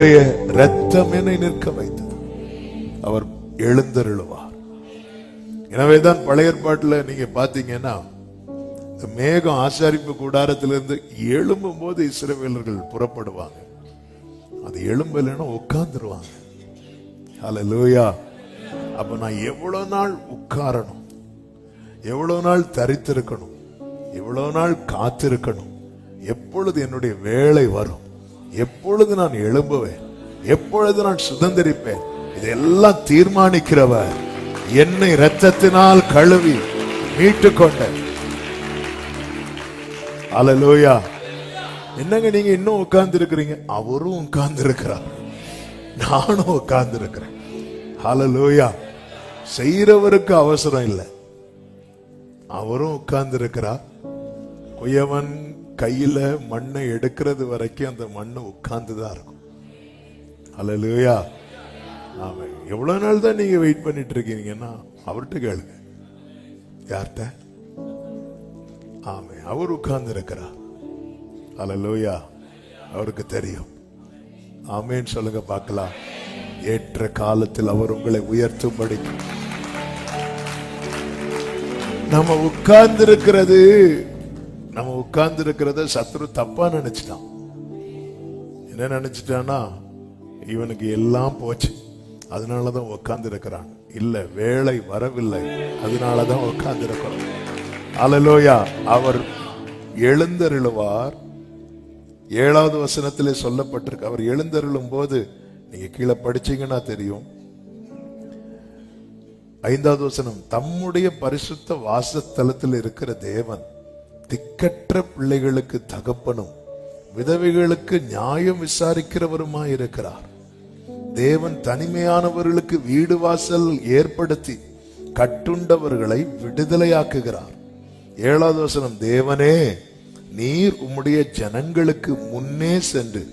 இரத்தம் என்னை நிற்க வைத்தது. அவர் எழுந்தருளுவார். எனவேதான் பழைய ஏற்பாட்டுல நீங்க பாத்தீங்கன்னா மேகம் ஆசாரிப்பு கூடாரத்திலிருந்து எழும்பும் போது இஸ்ரவேலர்கள் புறப்படுவாங்க. அது எழும்பலைன்னா உட்கார்ந்துருவாங்க. ஹல்லேலூயா. அப்ப நான் எவ்வளவு நாள் உட்காரணும், எவ்வளவு நாள் தரித்திருக்கணும், எவ்வளவு நாள் காத்திருக்கணும், எப்பொழுது என்னுடைய வேலை வரும், எப்பொழுது நான் எழும்புவேன், எப்பொழுது நான் சுதந்திரிப்பேன், இதெல்லாம் தீர்மானிக்கிறவர் என்னை இரத்தத்தினால் கழுவி மீட்டு கொண்ட. ஹல்லேலூயா. என்னங்க நீங்க இன்னும் உட்கார்ந்து இருக்கிறீங்க? அவரும் உட்கார்ந்து இருக்கிறார், நானும் உட்கார்ந்து இருக்கிறேன். ஹல்லேலூயா. செய்யறவருக்கு அவசரம் இல்லை, அவரும் உட்கார்ந்து இருக்கிறார். குயவன் கையில மண்ணை எடுக்கிறது வரைக்கும் அந்த மண்ணு உட்கார்ந்துதான் இருக்கும். ஹல்லேலூயா. ஆமா. எவ்வளவு நாள் தான் நீங்க வெயிட் பண்ணிட்டு இருக்கீங்கன்னா அவர்கிட்ட கேளுங்க. யார்கிட்ட? ஆமே, அவர் உட்கார்ந்து இருக்கிறார். ஹல்லேலூயா. அவருக்கு தெரியும். ஆமேன்னு சொல்லுங்க பார்க்கலாம். ஏற்ற காலத்தில் அவர் உங்களை உயர்த்தும்படி. நம்ம உட்கார்ந்து இருக்கிறத சத்ரு தப்பா நினைச்சிட்டான். என்ன நினைச்சிட்டானா, இவனுக்கு எல்லாம் போச்சு அதனாலதான் உட்கார்ந்து இருக்கிறான். இல்ல, வேலை வரவில்லை அதனாலதான் உட்கார்ந்து இருக்கிறான். ஹல்லேலூயா. அவர் எழுந்தருளுவார். 7வது வசனத்திலே சொல்லப்பட்டிருக்கு. அவர் எழுந்தருளும் போது நீங்க கீழே படிச்சீங்கன்னா தெரியும். 5வது வசனம், தம்முடைய பரிசுத்த வாசஸ்தலத்தில் இருக்கிற தேவன் திக்கற்ற பிள்ளைகளுக்கு தகப்பனும் விதவைகளுக்கு நியாயம் விசாரிக்கிறவருமாய் இருக்கிறார். தேவன் தனிமையானவர்களுக்கு வீடு வாசல் ஏற்படுத்தி கட்டுண்டவர்களை விடுதலையாக்குகிறார். 7வது வசனம், தேவனே நீர் உம்முடைய ஜனங்களுக்கு முன்னே சென்று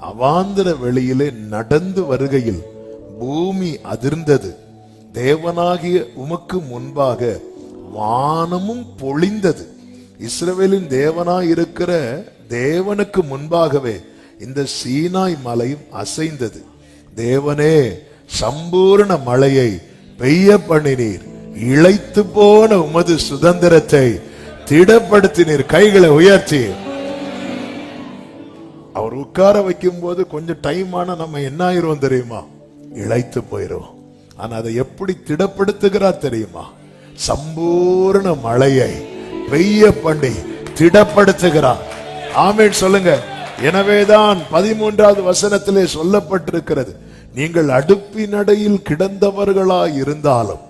அவாந்தர வெளியிலே நடந்து வருகையில் பூமி அதிர்ந்தது. தேவனாகிய உமக்கு முன்பாக வானமும் பொழிந்தது. இஸ்ரவேலின் தேவனாய் இருக்கிற தேவனுக்கு முன்பாகவே இந்த சீனாய் மலையும் அசைந்தது. தேவனே சம்பூர்ண மழையை பெய்ய பண்ணினீர், இளைத்து போன உமது சுதந்திரத்தை திடப்படுத்தினீர். கைகளை உயர்த்தி அவர் உட்கார வைக்கும் போது கொஞ்சம் டைம் ஆனா நம்ம என்ன ஆயிரும் தெரியுமா? இளைத்து போயிரும். ஆனா அதை எப்படி திடப்படுத்துகிறார் தெரியுமா? சம்பூர்ண மழையை பெய்ய பண்ணி திடப்படுத்துகிறார். ஆமென் சொல்லுங்க. எனவேதான் 13வது வசனத்திலே சொல்லப்பட்டிருக்கிறது, நீங்கள் அடுப்பினடையில் கிடந்தவர்களாய் இருந்தாலும்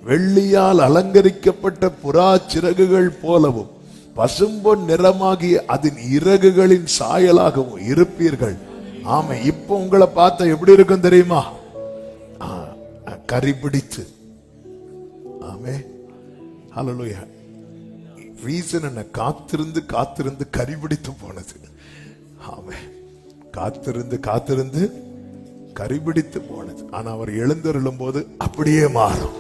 வெள்ளியால் அலங்கரிக்கப்பட்ட புறா சிறகுகள் போலவும் பசும்பொன் நிறமாகிய அதன் இறகுகளின் சாயலாகவும் இருப்பீர்கள். ஆமா, இப்ப உங்களை பார்த்த எப்படி இருக்கும் தெரியுமா? கரிபிடித்து. ஆமே. ஹல்லேலூயா. ரீசன் என்ன? காத்திருந்து காத்திருந்து கரிபிடித்து போனது. ஆமே, காத்திருந்து கரிபிடித்து போனது. ஆனா அவர் எழுந்தருளும் போது அப்படியே மாறும்.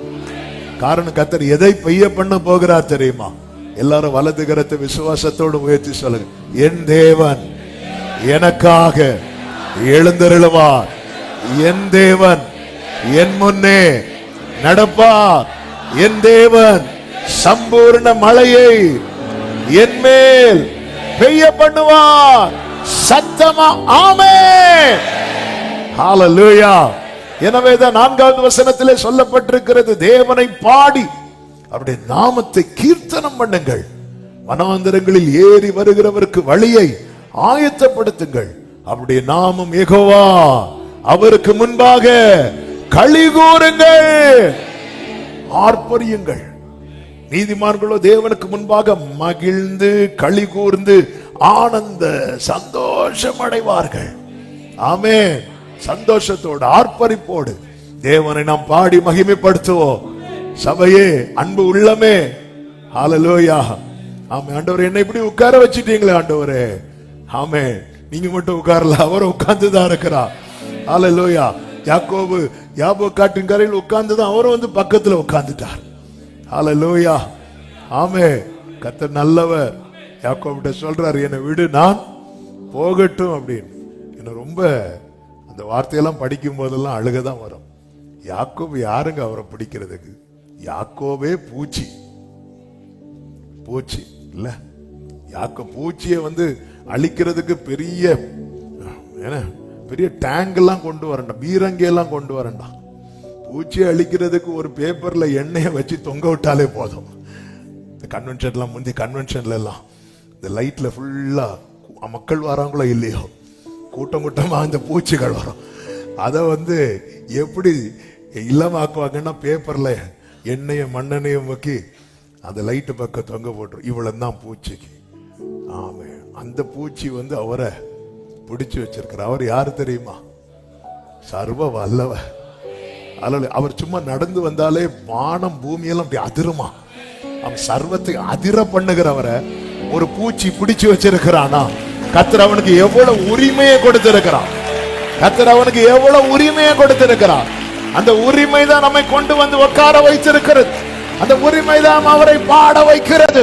காரணம், கர்த்தர் எதை பெய்ய பண்ண போகிறார் தெரியுமா? எல்லாரும் வலது கரத்தை விசுவாசத்தோடு உயர்த்தி சொல்லுங்க. என் தேவன் எனக்காக எழுந்தருளுவார். என் தேவன் என் முன்னே நடப்பார். என் தேவன் சம்பூர்ண மழையை என் மேல் பெய்ய பண்ணுவார். சத்தமா ஆமென். ஹல்லேலூயா. எனவேதான் 4வது வசனத்திலே சொல்லப்பட்டிருக்கிறது, தேவனை பாடி அவருடைய நாமத்தை கீர்த்தனம் பண்ணுங்கள். வனாந்தரங்களில் ஏறி வருகிறவருக்கு வழியை ஆயத்தப்படுத்துங்கள். அவருடைய நாமம் யெகோவா, அவருக்கு முன்பாக களி கூறுங்கள், ஆர்ப்பரியுங்கள். நீதிமான்களோ தேவனுக்கு முன்பாக மகிழ்ந்து களி கூர்ந்து ஆனந்த சந்தோஷம் அடைவார்கள். ஆமென். சந்தோஷத்தோடு ஆர்ப்பரிப்போடு தேவனை நாம் பாடி மகிமைப்படுத்துவோம். சபையே, அன்பு உள்ளமே, ஹல்லேலூயா. ஆமே. ஆண்டவரே, என்னை இப்படி உட்கார வச்சிட்டீங்களே ஆண்டவரே. ஆமே, நீங்க மட்டும் உட்காரல, அவர் உட்கார்ந்துதான் இருக்கிறார். ஹல்லேலூயா. யாக்கோபு காட்டின் கரையில் உட்கார்ந்துதான் அவரும் வந்து பக்கத்துல உட்கார்ந்துட்டார். ஹல்லேலூயா. ஆமே. கர்த்தர் நல்லவர். யாக்கோபிட்ட சொல்றாரு, என்னை விடு, நான் போகட்டும் அப்படின்னு. என்ன ரொம்ப அந்த வார்த்தையெல்லாம் படிக்கும் போதெல்லாம் அழுகதான் வரும். யாக்கோபு யாருங்க அவரை பிடிக்கிறதுக்கு? யாக்கோபே பூச்சி பூச்சி இல்ல. பூச்சியை அழிக்கிறதுக்கு பெரிய பெரிய டேங்க் எல்லாம் கொண்டு வரண்டா, பீரங்கி எல்லாம் கொண்டு வரண்டா. பூச்சியை அழிக்கிறதுக்கு ஒரு பேப்பர்ல எண்ணெயை வச்சு தொங்க விட்டாலே போதும். கன்வென்ஷன்லாம் முந்தைய கன்வென்ஷன்ல எல்லாம் இந்த லைட்ல ஃபுல்லா மக்கள் வராங்களோ இல்லையோ, கூட்டம் கூட்டமா அந்த பூச்சிகள் வரும். அதை எப்படி இல்லமாக்குவாங்கன்னா பேப்பர்ல எண்ணெய மண்ணெண்ணையும் வைக்கி அந்த லைட்டு பக்கம் தொங்க போட்டுரும். இவ்வளவு தான் பூச்சிக்கு. ஆமே, அந்த பூச்சி அவரை பிடிச்சு வச்சிருக்கிற. அவர் யாரு தெரியுமா? சர்வ வல்லவர். அவர் சும்மா நடந்து வந்தாலே வானம் பூமியெல்லாம் அப்படி அதிருமா. அவன் சர்வத்தை அதிர பண்ணுகிறவரை ஒரு பூச்சி பிடிச்சு வச்சிருக்கிறானா, கர்த்தர் அவனுக்கு எவ்வளவு உரிமையை கொடுத்திருக்கிறான். கர்த்தர் அவனுக்கு எவ்வளவு உரிமையை கொடுத்திருக்கிறான். அந்த உரிமை தான் நம்மை கொண்டு உட்கார வைத்திருக்கிறது. அந்த உரிமை தான் அவரை பாட வைக்கிறது.